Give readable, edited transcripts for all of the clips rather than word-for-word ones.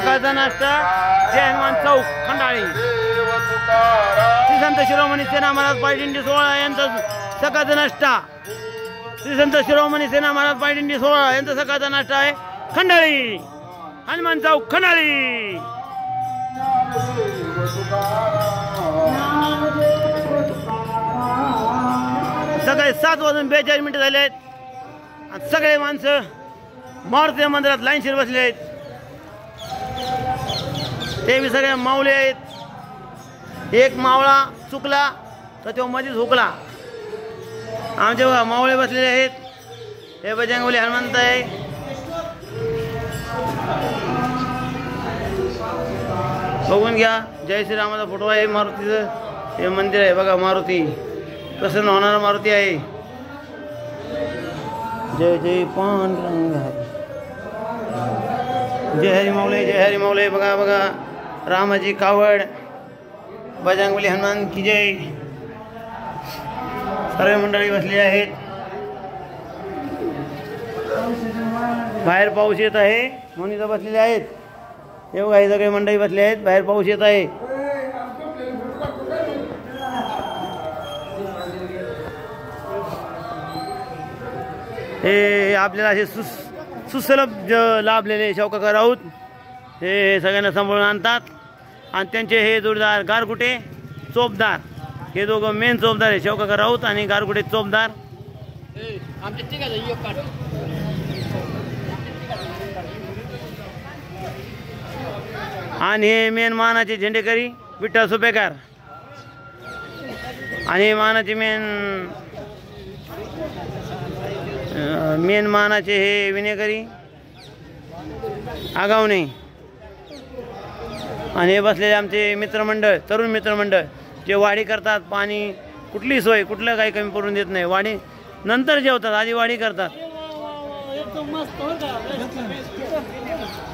सकाळचा नाश्ता जय हनुमान चौक खंडाळी श्री संत शिरोमणी सेना महाराज पायदिंडी 16 यांचा सकाळचा नाश्ता श्री संत शिरोमणी सेना महाराज पायदिंडी 16 यांचा सकाळचा नाश्ता आहे खंडाळी हनुमान चौक खंडाळी। सकाळी 7:42 झाले आहेत। सगळे माणसं मारुती मंदिरात लाईनशीर बसले आहेत। ते बी सगळे माऊले आहेत। एक मावळा चुकला तर तो मध्येच हुकला। आमचे बघा मावळे बसलेले आहेत। हे बजरंगबली हनुमंत आहे। बघून घ्या जय श्रीरामाचा फोटो आहे। मारुतीचं हे मंदिर आहे बघा। मारुती प्रसन्न होणारा मारुती आहे। जय जय पांडुरंग जय हरी माऊले जय हरी माऊले। बघा बघा रामाची कावड बजरंगबली हनुमान की जय। सर्व मंडळी बसली आहेत। बाहेर पाऊस येत आहे म्हणून इथं बसलेले आहेत। हे बघा हे सगळे मंडळी बसले आहेत। बाहेर पाऊस येत आहे। हे आपल्याला असे सुसलभ लाभलेले शौकाका राऊत हे सगळ्यांना सांभाळून आणतात। आणि त्यांचे हे जोडीदार गारगुटे चोपदार हे दोघं मेन चोपदार आहे। शौकाका राऊत आणि गारगुटे चोपदार। आणि हे मेन मानाचे झेंडेकरी विठ्ठल सुपेकर आणि मानाचे मेन मानाचे हे विनेकरी आगावणे। आणि हे बसलेले आमचे मित्रमंडळ तरुण मित्रमंडळ जे वाढी करतात। पाणी कुठली सोय कुठलं काही कमी पडून देत नाही। वाढी नंतर जेवतात आधी वाढी करतात।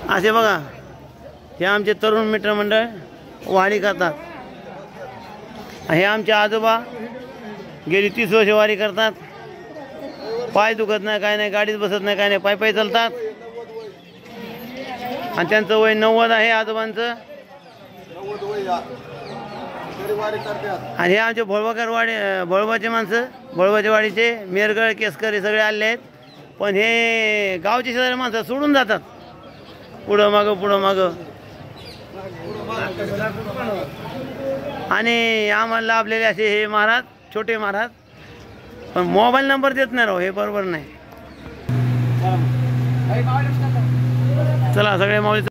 असे बघा हे आमचे तरुण मित्रमंडळ वाढी करतात। हे आमचे आजोबा गेली 30 वर्ष वारी करतात। पाय दुखत नाही काय नाही गाडीत बसत नाही काय नाही पाय पाय चालतात। आणि त्यांचं वय 90 आहे आजोबांचं। आणि हे आमचे भोळबाचे माणसं भोळबाच्या वाडीचे मेरगळ केसकर हे सगळे आले आहेत। पण हे गावचे शेजारी माणसं सोडून जातात पुढं मागं। आणि आम्हाला लाभलेले असे हे महाराज छोटे महाराज पण मोबाईल नंबर देत नाही राव हे बरोबर नाही। चला सगळे माऊली